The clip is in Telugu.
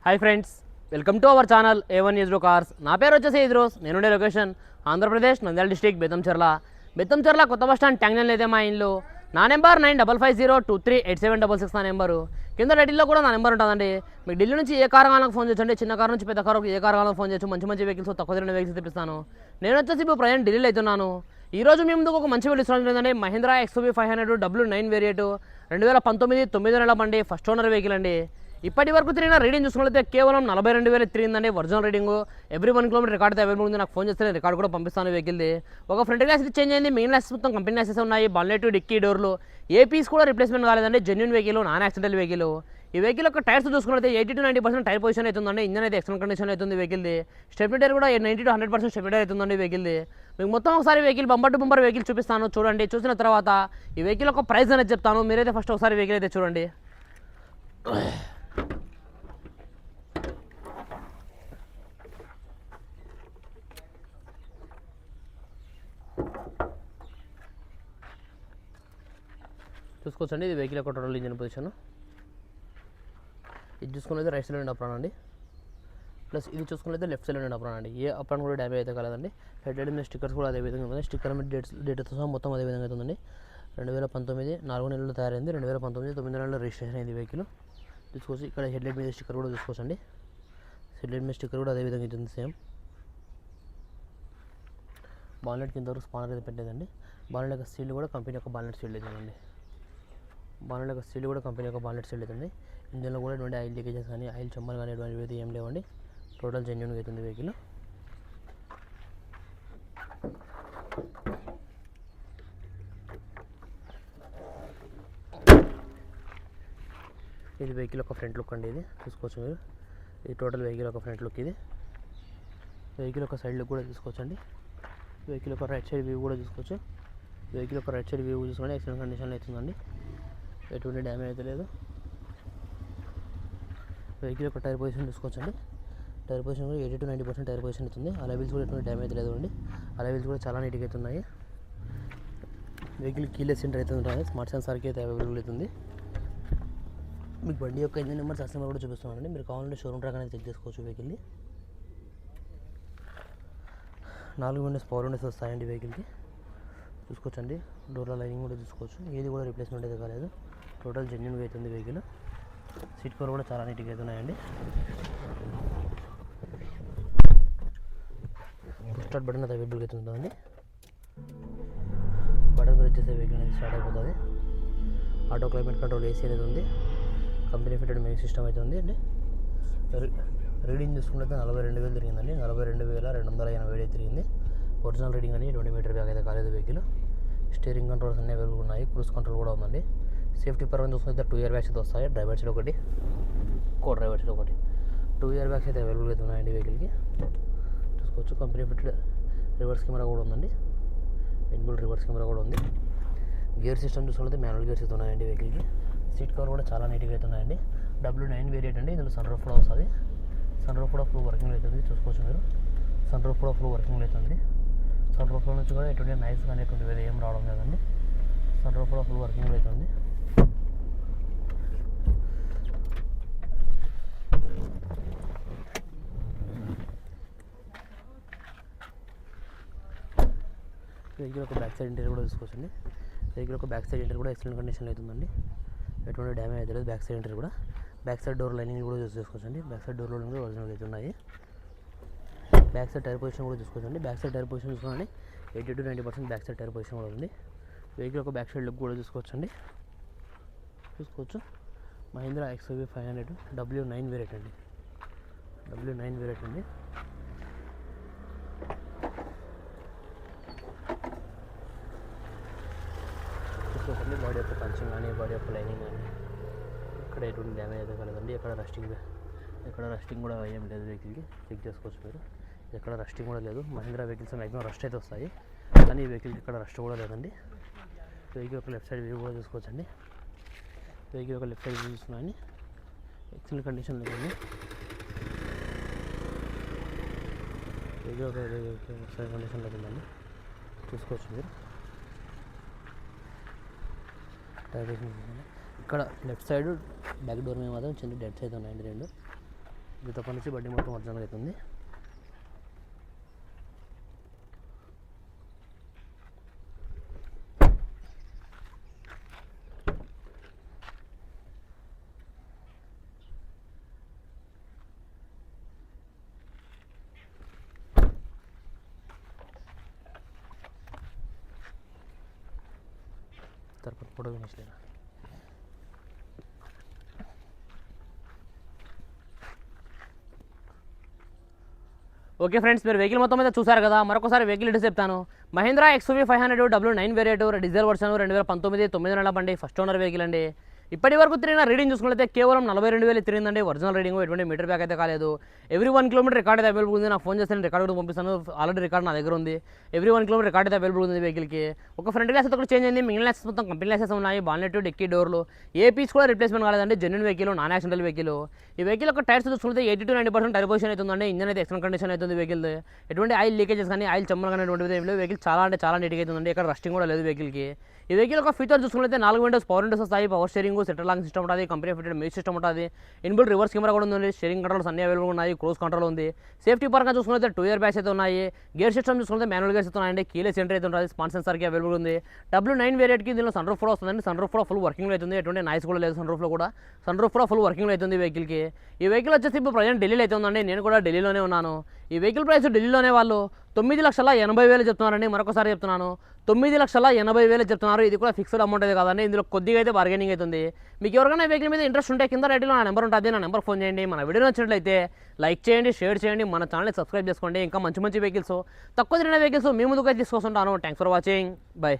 Hi friends, welcome to our channel A1 Yezro cars. నా పేరు వచ్చేసి ఇద్రోస్. నేనుండే లొకేషన్ ఆంధ్రప్రదేశ్ నంద్యాల డిస్ట్రిక్ట్ బెత్తంచెర్ల కొత్త బస్ స్టాండ్ ట్యాంగ్లైన్ అయితే మా ఇల్లు. నా నెంబర్ 9550238766 నా నెంబరు. కింద టైటిల్లో కూడా నా నెంబర్ ఉంటుందండి. మీకు ఢిల్లీ నుంచి ఏ కార్ కావాలని ఫోన్ చేయొచ్చండి. చిన్న కార్ నుంచి పెద్ద కార్ ఏ కార్ కావాలని ఫోన్ చేయొచ్చు. మంచి మంచి వెహికల్స్, తక్కువ తిరిగిన వెహికల్స్ తెప్పిస్తాను. నేను వచ్చేసి ఇప్పుడు ప్రజెంట్ ఢిల్లీలో అవుతున్నాను. ఈ రోజు మీ ముందుకు ఒక మంచి వెహికల్ ఇస్తున్నాను ఏంటంటే మహీంద్రా XUV 500 W9 వేరియంట్ 2019 9 నెలల బండి, ఫస్ట్ ఓనర్ వెహికల్ అండి. ఇప్పటి వరకు తిరిగిన రీడింగ్ చూసుకున్నట్లయితే కేవలం 42,000 తిరిగిందండి. Original reading. Every 1 kilometre record అయితే అవైలబుల్ ఉంది. నాకు ఫోన్ చేస్తే రికార్డ్ కూడా పంపిస్తాను వెహికల్ది. ఒక ఫ్రంట్ గ్లాస్ చేంజ్ అయింది, మెయిన్ గ్లాసెస్ మొత్తం కంపెనీ గ్లాసెస్ ఉన్నాయి. బాన్లెట్, డిక్కీ డోర్లు ఏ పీస్ కూడా రిప్లేస్మెంట్ కాలేదండి. Genuine vehicle, non accidental vehicle. ఈ వెహికల్ యొక్క టైర్స్ చూసుకున్నట్లయితే 80 to 90% టైర్ పొజిషన్ అవుతుందండి. ఇంజన్ అయితే ఎక్సలెంట్ కండిషన్ అవుతుంది వెహికల్ది. స్టెప్నీ టైర్ కూడా 90 to 100% స్టెప్నీ టైర్ అవుతుందండి వెహికల్ది. మీకు మొత్తం ఒకసారి vehicle bumper to bumper vehicle చూపిస్తాను చూడండి. చూసిన తర్వాత ఈ వెహికల్ యొక్క ప్రైస్ అనేది చెప్తాను. మీరైతే ఫస్ట్ ఒకసారి వెహికల్ అయితే చూడండి. చూసుకోవచ్చండి, ఇది వెహికల్ యొక్క టోటల్ ఇంజన్ పొజిషన్. ఇది చూసుకున్నది రైట్ సైడ్ అప్రాన్ అండి. ప్లస్ ఇది చూసుకున్నది లెఫ్ట్ సైడ్ అప్రాన్ అండి. ఏ అప్రాన్ కూడా డ్యామేజ్ అయితే కాలేదండి. హెడ్ మీద స్టిక్కర్స్ కూడా అదే విధంగా ఉంది. స్టిక్కర్ మీద డేట్తో సహా మొత్తం అదే విధంగా అవుతుందండి. 2019 4 నెలలు తయారైంది. 2019 9 నెలల్లో రిజిస్ట్రేషన్ అయింది వెహికల్. చూసుకోవచ్చు, ఇక్కడ హెడ్లైట్ మీద స్టిక్కర్ కూడా చూసుకోవచ్చండి. హెడ్లైట్ మీద స్టిక్కర్ కూడా అదే విధంగా ఉంటుంది సేమ్. బాన్లెట్ కింద వరకు స్పానర్ అయితే పెట్టేదండి. బాన్లెట్ యొక్క సీల్ కూడా కంపెనీ యొక్క బాన్లెట్ సీల్ అవుతుందండి. బాన్లెట్ యొక్క సీల్ కూడా కంపెనీ యొక్క బాన్లెట్ సీల్ అవుతుంది. ఇంజన్లో కూడా ఎటువంటి ఆయిల్ లీకేజెస్ కానీ ఆయిల్ చెమ్మలు కానీ ఎటువంటి ఏం లేవండి. టోటల్ జెన్యూన్గా అవుతుంది వెహికల్. ఇది వెహికల్ ఒక ఫ్రంట్ లుక్ అండి. ఇది చూసుకోవచ్చు మీరు. ఇది టోటల్ వెహికల్ ఒక ఫ్రంట్ లుక్. ఇది వెహికల్ ఒక సైడ్ లుక్ కూడా చూసుకోవచ్చండి. వెహికల్ ఒక రైట్ సైడ్ వ్యూ కూడా చూసుకోవచ్చు. వెహికల్ ఒక రైట్ సైడ్ వ్యూ చూసుకోండి. ఎక్సలెంట్ కండిషన్లో అవుతుందండి. ఎటువంటి డ్యామేజ్ అయితే లేదు. వెహికల్ యొక్క టైర్ పొజిషన్ చూసుకోవచ్చండి. టైర్ పొజిషన్ కూడా 80 to 90% టైర్ పొజిషన్ అవుతుంది. అలైవిల్స్ కూడా ఎటువంటి డ్యామేజ్ లేదు అండి. అలైవిల్స్ కూడా చాలా నీట్గా అవుతున్నాయి. వెహికల్ కీలెస్ ఎంటర్ అయితే ఉంటుంది. స్మార్ట్ సెన్సార్కి అయితే అవైలబుల్ అవుతుంది. మీకు బండి యొక్క ఇంజిన్ నెంబర్ సస్టమర్ కూడా చూపిస్తున్నానండి. మీరు కావాలంటే షోరూమ్ ట్రాక్ అనేది చెక్ చేసుకోవచ్చు వెహికల్ని. 4 విండోస్ పవర్ విండోస్ వస్తాయండి వెహికల్కి. చూసుకోవచ్చండి. డోర్ల లైనింగ్ కూడా చూసుకోవచ్చు. ఏది కూడా రిప్లేస్మెంట్ అయితే కాలేదు. టోటల్ జెన్యూన్గా అవుతుంది వెహికల్. సీట్ కవర్ కూడా చాలా నీట్గా అవుతున్నాయండి. స్టార్ట్ బటన్ అయితే అవైలబుల్గా అవుతుందండి. బటన్ ప్రెస్ చేసే వెహికల్ అనేది స్టార్ట్ అయిపోతుంది. ఆటో క్లైమేట్ కంట్రోల్ AC అనేది ఉంది. కంపెనీ ఫిటెడ్ మ్యూజిక్ సిస్టమ్ అయితే ఉంది అండి. రీడింగ్ చూసుకుంటే 42,000 తిరిగిందండి. 42,287 తిరిగింది. ఒరిజినల్ రీడింగ్ అని 20 మీటర్ బ్యాగ్ అయితే కాలేదు వెహికల్. స్టీరింగ్ కంట్రోల్స్ అన్నీ అవైలబుల్ ఉన్నాయి. క్రూజ్ కంట్రోల్ కూడా ఉందండి. సేఫ్టీ పరంగా చూసుకుంటే 2 ఇయర్ బ్యాగ్స్ అయితే వస్తాయి. డ్రైవర్ సైడ్ ఒకటి, కో డ్రైవర్ సైడ్ ఒకటి. 2 ఇయర్ బ్యాగ్స్ అయితే అవైలబుల్ అయితే ఉన్నాయండి వెహికల్కి. చూసుకోవచ్చు. కంపెనీ ఫిటెడ్ రివర్స్ కెమెరా కూడా ఉందండి. ఇన్బుల్ రివర్స్ కెమెరా కూడా ఉంది. గేర్ సిస్టమ్ చూసుకుంటే మాన్యువల్ గేర్స్ అయితే ఉన్నాయండి వెహికల్కి. సీట్ కవర్ కూడా చాలా నీట్గా అయితే ఉన్నాయండి. W9 వేరియంట్ అండి. ఇందులో సన్ రూఫ్ కూడా వస్తుంది. సన్ రూఫ్ కూడా ఫుల్ వర్కింగ్ అవుతుంది. చూసుకోవచ్చు మీరు. సన్ రూఫ్ కూడా ఫుల్ వర్కింగ్ అవుతుంది. సన్ రూఫ్లో నుంచి కూడా ఎటువంటి నైస్ కానీ ఎటువంటి వేరే ఏం రావడం లేదండి. సన్ రూఫ్ కూడా ఫుల్ వర్కింగ్ అవుతుంది. వెహికల్ ఒక బ్యాక్ సైడ్ ఇంటీరియర్ కూడా చూసుకోవచ్చండి. వెహికల్ ఒక బ్యాక్ సైడ్ ఇంటీరియర్ కూడా ఎక్సలెంట్ కండిషన్లో అవుతుందండి. ఎటువంటి డ్యామేజ్ అయితే లేదు. బ్యాక్ సైడ్ ఇంటీరియర్ కూడా, బ్యాక్ సైడ్ డోర్ లైనింగ్ కూడా యూజ్ చేసుకోవచ్చండి. బ్యాక్ సైడ్ డోర్ లైనింగ్ కూడా ఒరిజినల్ అయితే ఉన్నాయి. బ్యాక్ సైడ్ టైర్ పొజిషన్ కూడా చూసుకోవచ్చండి. బ్యాక్ సైడ్ టైర్ పొజిషన్ చూసుకోండి. 80 to 90% back side tyre position కూడా ఉంది. వెహికల్ ఒక బ్యాక్ సైడ్ లుక్ కూడా చూసుకోవచ్చండి. చూసుకోవచ్చు. మహీంద్రా XUV 500 W9 వేరియంట్ అండి. W9 వేరియంట్ అండి. చూసుకోవచ్చండి. బాడీ యొక్క పంచింగ్ కానీ బాడీ యొక్క లైనింగ్ కానీ ఇక్కడ ఎటువంటి డ్యామేజ్ అయితే కలదండి. ఎక్కడ రస్టింగ్ కూడా ఏం లేదు వెహికల్కి. చెక్ చేసుకోవచ్చు మీరు. ఎక్కడ రస్టింగ్ కూడా లేదు. మహీంద్రా వెహికల్స్ మ్యాక్సిమం రస్ట్ అయితే వస్తాయి, కానీ ఈ వెహికల్కి ఇక్కడ రస్ట్ కూడా లేదండి. వెహికల్ యొక్క లెఫ్ట్ సైడ్ వ్యూ కూడా చూసుకోవచ్చండి. వెహికల్ యొక్క లెఫ్ట్ సైడ్ వ్యూ చూస్తున్నాయని ఎక్సలెంట్ కండిషన్లో ఉంది. వెహికల్ ఒక ఎక్సలెంట్ కండిషన్లో ఉందండి. చూసుకోవచ్చు మీరు. టైర్ ఇక్కడ లెఫ్ట్ సైడ్ బ్యాక్ డోర్ మీద మాత్రం చిన్న డెడ్స్ అయితే ఉన్నాయండి రెండు. తప్ప నుంచి బడ్డీ మొత్తం ఒరిజినల్ అవుతుంది. తర్వాత ఫోటో వినిస్లేదా. ఓకే ఫ్రెండ్స్, మీరు వెహికల్ మొత్తం మీద చూసారు కదా. మరొకసారి వెహికల్ డీటెయిల్స్ చెప్తాను. Mahindra XUV 500 W9 variant diesel version 2019 9 నెలల బండి, ఫస్ట్ ఓనర్ వెహికల్ అండి. ఇప్పటి వరకు తిరిగిన రీడింగ్ చూసుకుంటే కేవలం 42,000 తిరిగిందండి. ఒరిజినల్ రీడింగ్, ఎటువంటి మీటర్ బ్యాక్ అయితే కాలేదు. ఎవ్రీ 1 కిలోమీటర్ రికార్డ్ అయితే అవైలబుల్ ఉంది. నాకు ఫోన్ చేస్తే రికార్డు కూడా పంపిస్తాను. ఆల్రెడీ రికార్డ్ నా దగ్గర ఉంది. ఎవ్రీ 1 కిలోమీటర్ రికార్డ్ అయితే అవైలబుల్ ఉంది వెహికల్కి. ఒక ఫ్రంట్ గ్లాస్ కూడా చేంజ్ అయింది. మిగిలిన గ్లాసెస్ మొత్తం కంపెనీ గ్లాసెస్ ఉన్నాయి. బాన్లెట్, డిక్కీ డోర్లు ఏ పీస్ కూడా రిప్లేస్మెంట్ కాలేదండి. Genuine vehicle, non accidental vehicle. ఈ వెహికల్ ఒక టైర్స్ చూసుకుంటే 80 to 90% టైర్ పొజిషన్ అవుతుందండి. ఇంజన్ అయితే ఎక్సలెంట్ కండిషన్ అవుతుంది వెహికల్. ఎటువంటి ఆయిల్ లీకేజెస్ కానీ ఆయిల్ చెమ్మలు కానీ ఎటువంటి ఏం లేవు. వెహికల్ చాలా అంటే చాలా నీట్గా అవుతుందండి. ఇక్కడ రస్టింగ్ కూడా లేదు వెహికల్కి. ఈ వెహికల్ ఒక ఫీచర్ చూసుకుంటే 4 విండోస్ పవర్ విండోస్ వస్తాయి. Power steering, central locking system ఉంటుంది. కంపెనీ ఫిటెడ్ మ్యూజిక్ సిస్టమ్ ఉంటుంది. ఇన్బుల్ట్ రివర్స్ కెమెరా కూడా ఉంది. స్టీరింగ్ కంట్రోల్స్ అన్ని అవైలబుల్ ఉన్నాయి. క్రూజ్ కంట్రోల్ ఉంది. సేఫ్టీ పరంగా చూసుకుంటే 2 ఇయర్ బ్యాగ్స్ అయితే ఉన్నాయి. గేర్ సిస్టమ్ చూసుకుంటే మాన్యువల్ గేర్స్ అయితే ఉన్నాయండి. కీలెస్ ఎంట్రీ అయితే ఉంటుంది. స్పాన్ సెన్సార్కి అవైలబుల్ ఉంది. W9 వేరియంట్కి దీనిలో సన్ రూఫ్ కూడా వస్తుందండి. సన్ రూఫ్ కూడా ఫుల్ వర్కింగ్లో అవుతుంది. ఎటువంటి నాయిస్ కూడా లేదు సన్ రూఫ్లో కూడా. సన్ రూఫ్ కూడా ఫుల్ వర్కింగ్లో అవుతుంది వెహికల్కి. ఈ వెహికల్ వచ్చేసి ఇప్పుడు ప్రజెంట్ ఢిల్లీలో అయితే ఉందండి. నేను కూడా ఢిల్లీలోనే ఉన్నాను. ఈ వెహికల్ ప్రైస్ ఢిల్లీలోనే వాళ్ళు 9,80,000 చెప్తున్నారండి. మరొకసారి చెప్తున్నాను, 9,80,000 చెప్తున్నారు. ఇది కూడా ఫిక్స్డ్ అమౌంట్ అయితే కాదండి. ఇందులో కొద్దిగా అయితే బార్గెనింగ్ అవుతుంది. మీకు ఎవరికైనా వెహికల్ మీద ఇంట్రెస్ట్ ఉంటే కింద రైట్లో నా నెంబర్ ఉంటుంది. నా నెంబర్ ఫోన్ చేయండి. మన వీడియో నచ్చినట్లయితే లైక్ చేయండి, షేర్ చేయండి, మన ఛానల్ని సబ్స్క్రైబ్ చేసుకోండి. ఇంకా మంచి మంచి వెహికల్స్, తక్కువ తిరిగిన వెహికల్స్ మీ ముందుకు అయితే తీసుకొస్తుంటాను. Thanks for watching. బై.